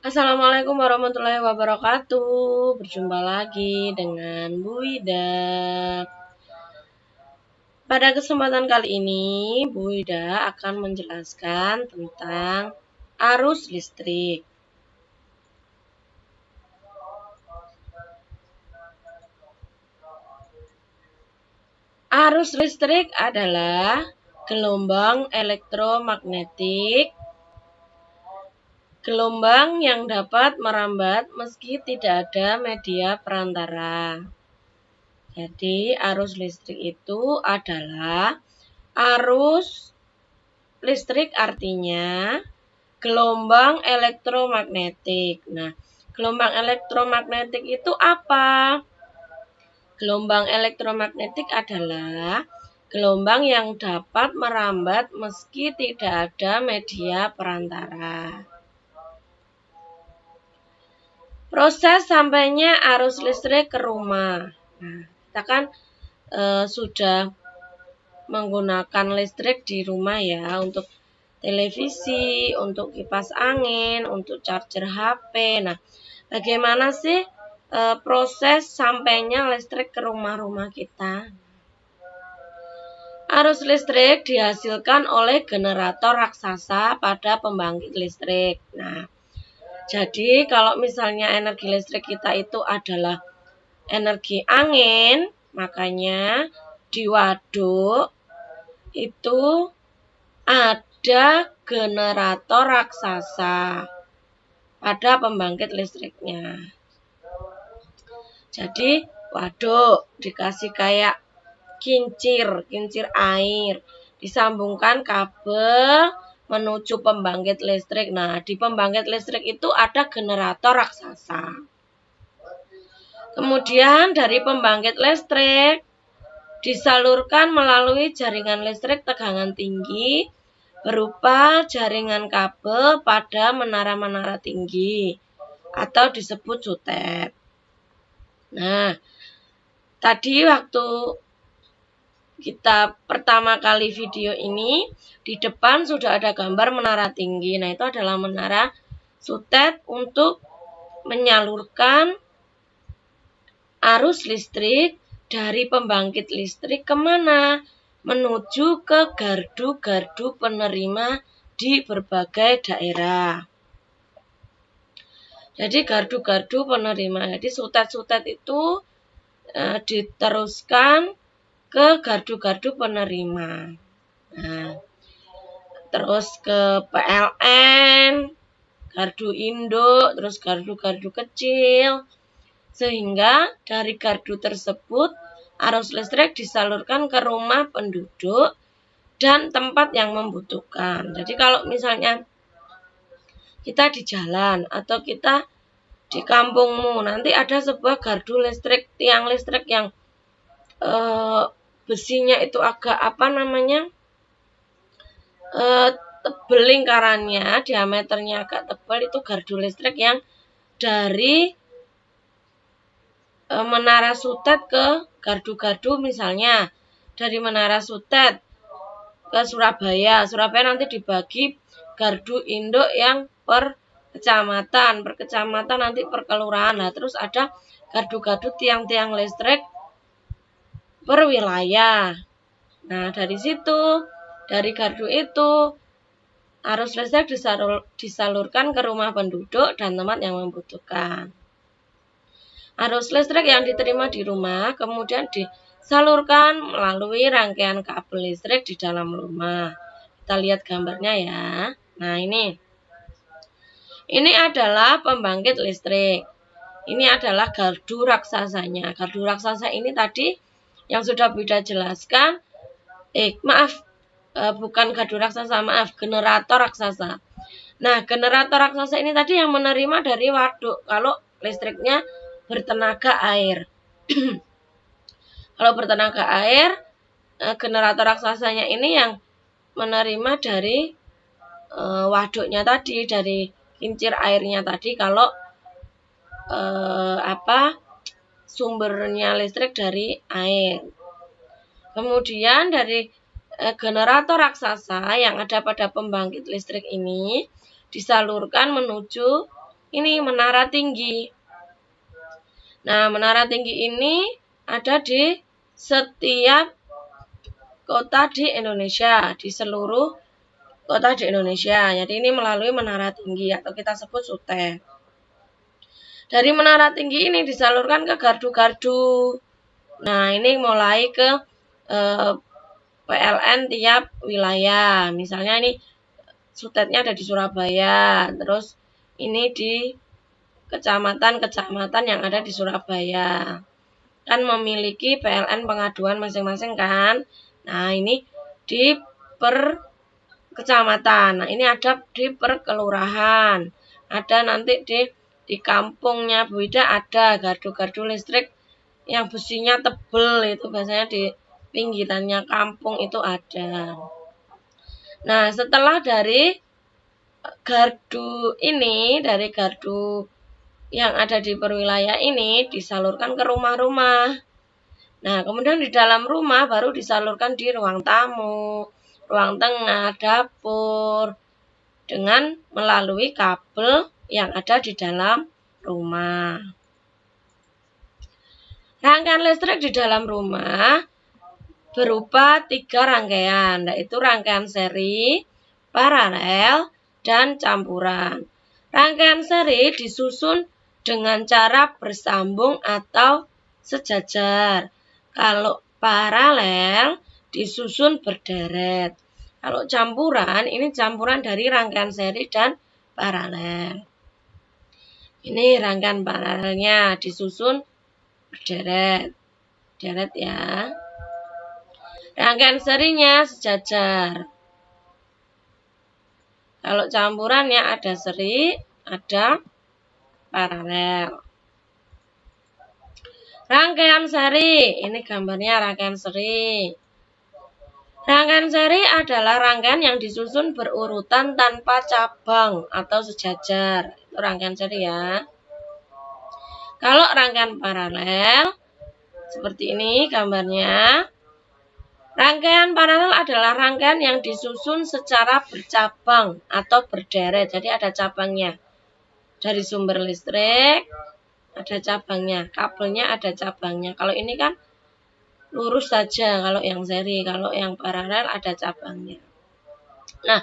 Assalamualaikum warahmatullahi wabarakatuh. Berjumpa lagi dengan Bu Wida. Pada kesempatan kali ini, Bu Wida akan menjelaskan tentang arus listrik. Arus listrik adalah gelombang elektromagnetik. Gelombang yang dapat merambat meski tidak ada media perantara. Jadi, arus listrik itu adalah arus listrik artinya gelombang elektromagnetik. Nah, gelombang elektromagnetik itu apa? Gelombang elektromagnetik adalah gelombang yang dapat merambat meski tidak ada media perantara. Proses sampainya arus listrik ke rumah. Nah, kita kan sudah menggunakan listrik di rumah ya, untuk televisi, untuk kipas angin, untuk charger HP. Nah, bagaimana sih proses sampainya listrik ke rumah-rumah kita? Arus listrik dihasilkan oleh generator raksasa pada pembangkit listrik. Nah, jadi kalau misalnya energi listrik kita itu adalah energi angin, makanya di waduk itu ada generator raksasa pada pembangkit listriknya. Jadi waduk dikasih kayak kincir air, disambungkan kabel menuju pembangkit listrik. Nah, di pembangkit listrik itu ada generator raksasa. Kemudian dari pembangkit listrik disalurkan melalui jaringan listrik tegangan tinggi berupa jaringan kabel pada menara-menara tinggi atau disebut sutet. Nah, tadi waktu kita pertama kali video ini, di depan sudah ada gambar menara tinggi. Nah, itu adalah menara sutet untuk menyalurkan arus listrik dari pembangkit listrik kemana? Menuju ke gardu-gardu penerima di berbagai daerah. Jadi gardu-gardu penerima, jadi sutet-sutet itu diteruskan ke gardu-gardu penerima. Nah, terus ke PLN, gardu induk, terus gardu-gardu kecil, sehingga dari gardu tersebut arus listrik disalurkan ke rumah penduduk dan tempat yang membutuhkan. Jadi kalau misalnya kita di jalan atau kita di kampungmu, nanti ada sebuah gardu listrik, tiang listrik yang besinya itu agak tebel lingkarannya, diameternya agak tebal, itu gardu listrik yang dari menara sutet ke gardu-gardu, misalnya dari menara sutet ke Surabaya nanti dibagi gardu induk yang per kecamatan nanti per kelurahan. Nah, terus ada gardu-gardu tiang-tiang listrik per wilayah. Nah, dari situ, dari gardu itu arus listrik disalurkan ke rumah penduduk dan tempat yang membutuhkan. Arus listrik yang diterima di rumah kemudian disalurkan melalui rangkaian kabel listrik di dalam rumah. Kita lihat gambarnya ya. Nah, ini adalah pembangkit listrik. Ini adalah gardu raksasanya. Gardu raksasa ini tadi yang sudah Bida jelaskan. Bukan gardu raksasa, generator raksasa. Nah, generator raksasa ini tadi yang menerima dari waduk kalau listriknya bertenaga air. Kalau bertenaga air, generator raksasanya ini yang menerima dari waduknya tadi, dari kincir airnya tadi, kalau sumbernya listrik dari air. Kemudian dari generator raksasa yang ada pada pembangkit listrik ini disalurkan menuju ini menara tinggi. Nah, menara tinggi ini ada di setiap kota di Indonesia, di seluruh kota di Indonesia. Jadi ini melalui menara tinggi atau kita sebut SUTEP. Dari menara tinggi ini disalurkan ke gardu-gardu. Nah, ini mulai ke PLN tiap wilayah. Misalnya ini SUTEP-nya ada di Surabaya, terus ini di kecamatan-kecamatan yang ada di Surabaya. Kan memiliki PLN pengaduan masing-masing kan. Nah, ini di per kecamatan. Nah, ini ada di per kelurahan. Ada nanti di kampungnya Bu Ida ada gardu-gardu listrik yang besinya tebel, itu biasanya di pinggirannya kampung itu ada. Nah, setelah dari gardu ini, dari gardu yang ada di perwilayah ini disalurkan ke rumah-rumah. Nah, kemudian di dalam rumah baru disalurkan di ruang tamu, ruang tengah, dapur, dengan melalui kabel yang ada di dalam rumah. Rangkaian listrik di dalam rumah berupa 3 rangkaian, yaitu rangkaian seri, paralel, dan campuran. Rangkaian seri disusun dengan cara bersambung atau sejajar. Kalau paralel disusun berderet. Kalau campuran, ini campuran dari rangkaian seri dan paralel. Ini rangkaian paralelnya disusun berderet. Deret ya. Rangkaian serinya sejajar. Kalau campurannya ada seri, ada paralel. Rangkaian seri, ini gambarnya rangkaian seri. Rangkaian seri adalah rangkaian yang disusun berurutan tanpa cabang atau sejajar. Itu rangkaian seri ya. Kalau rangkaian paralel, seperti ini gambarnya. Rangkaian paralel adalah rangkaian yang disusun secara bercabang atau berderet. Jadi ada cabangnya. Dari sumber listrik, ada cabangnya. Kabelnya ada cabangnya. Kalau ini kan lurus saja kalau yang seri. Kalau yang paralel ada cabangnya. Nah,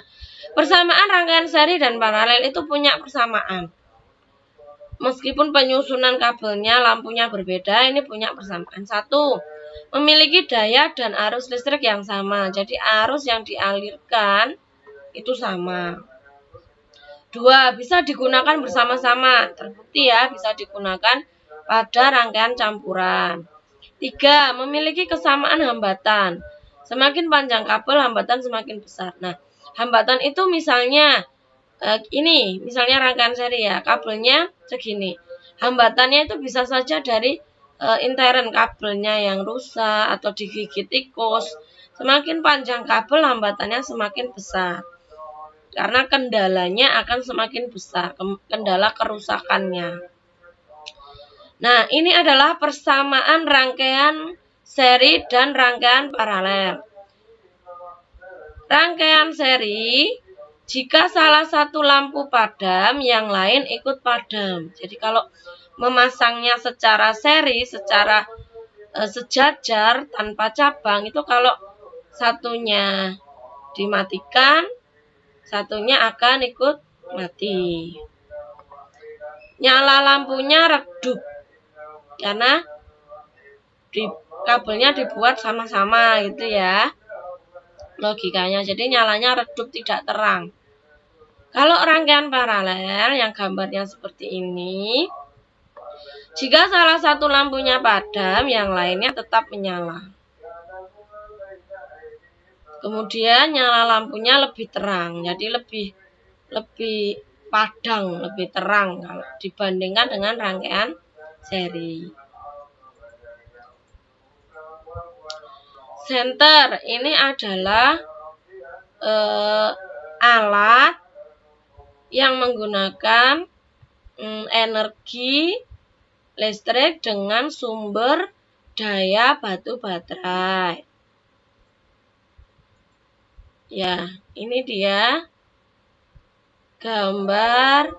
persamaan rangkaian seri dan paralel itu punya persamaan. Meskipun penyusunan kabelnya, lampunya berbeda, ini punya persamaan. 1. Memiliki daya dan arus listrik yang sama. Jadi arus yang dialirkan itu sama. 2. Bisa digunakan bersama-sama. Terbukti ya, bisa digunakan pada rangkaian campuran. 3. Memiliki kesamaan hambatan. Semakin panjang kabel, hambatan semakin besar. Nah, hambatan itu misalnya ini misalnya rangkaian seri ya, kabelnya segini. Hambatannya itu bisa saja dari intern kabelnya yang rusak atau digigit tikus. Semakin panjang kabel, hambatannya semakin besar. Karena kendalanya akan semakin besar, kendala kerusakannya. Nah, ini adalah persamaan rangkaian seri dan rangkaian paralel. Rangkaian seri, jika salah satu lampu padam, yang lain ikut padam. Jadi kalau memasangnya secara seri, secara sejajar, tanpa cabang, itu kalau satunya dimatikan, satunya akan ikut mati. Nyala lampunya redup, karena kabelnya dibuat sama-sama gitu ya. Logikanya, jadi nyalanya redup, tidak terang. Kalau rangkaian paralel yang gambarnya seperti ini, jika salah satu lampunya padam, yang lainnya tetap menyala. Kemudian nyala lampunya lebih terang, jadi lebih padang, lebih terang kalau dibandingkan dengan rangkaian seri. Senter ini adalah alat yang menggunakan energi listrik dengan sumber daya batu baterai. Ya, ini dia gambar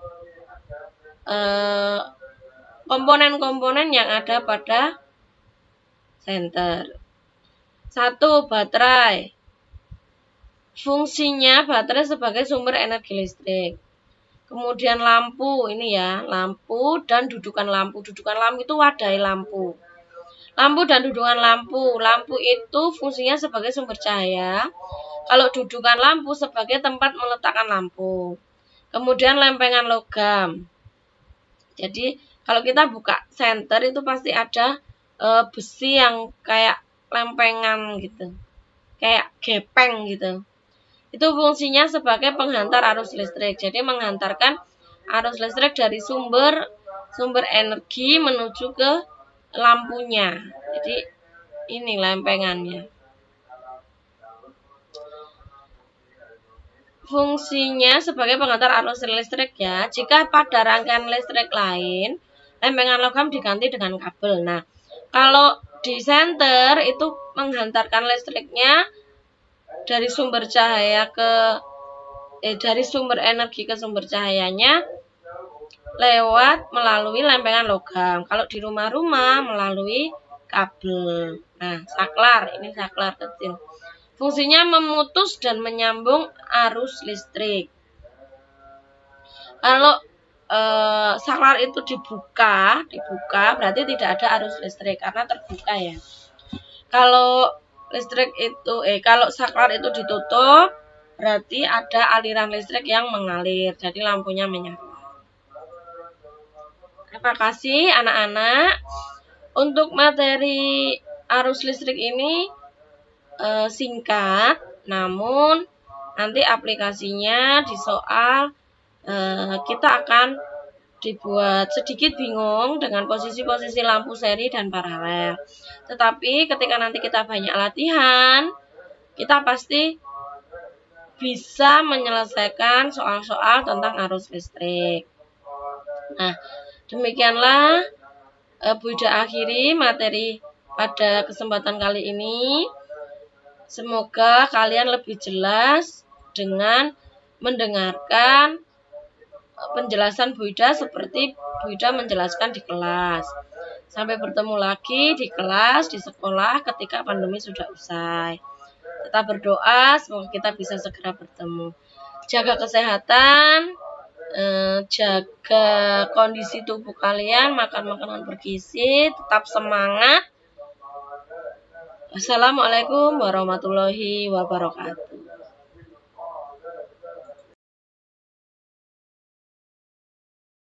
komponen-komponen yang ada pada senter. 1. Baterai. Fungsinya baterai sebagai sumber energi listrik. Kemudian lampu, ini ya, lampu dan dudukan lampu. Dudukan lampu itu wadai lampu. Lampu dan dudukan lampu. Lampu itu fungsinya sebagai sumber cahaya. Kalau dudukan lampu sebagai tempat meletakkan lampu. Kemudian lempengan logam. Jadi kalau kita buka senter itu pasti ada besi yang kayak lempengan gitu. Kayak gepeng gitu. Itu fungsinya sebagai penghantar arus listrik. Jadi menghantarkan arus listrik dari sumber energi menuju ke lampunya. Jadi ini lempengannya. Fungsinya sebagai penghantar arus listrik ya. Jika pada rangkaian listrik lain, lempengan logam diganti dengan kabel. Nah, kalau di senter itu menghantarkan listriknya dari sumber cahaya dari sumber energi ke sumber cahayanya melalui lempengan logam. Kalau di rumah-rumah melalui kabel. Nah, saklar, ini saklar kecil. Fungsinya memutus dan menyambung arus listrik. Kalau saklar itu dibuka berarti tidak ada arus listrik karena terbuka ya. Kalau kalau saklar itu ditutup, berarti ada aliran listrik yang mengalir, jadi lampunya menyala. Terima kasih anak-anak. Untuk materi arus listrik ini singkat, namun nanti aplikasinya di soal kita akan dibuat sedikit bingung dengan posisi-posisi lampu seri dan paralel. Tetapi ketika nanti kita banyak latihan, kita pasti bisa menyelesaikan soal-soal tentang arus listrik. Nah, demikianlah Bu Ida akhiri materi pada kesempatan kali ini. Semoga kalian lebih jelas dengan mendengarkan penjelasan Bu Ida seperti Bu Ida menjelaskan di kelas. Sampai bertemu lagi di kelas, di sekolah ketika pandemi sudah usai. Kita berdoa semoga kita bisa segera bertemu. Jaga kesehatan, jaga kondisi tubuh kalian, makan makanan bergizi, tetap semangat. Wassalamualaikum warahmatullahi wabarakatuh.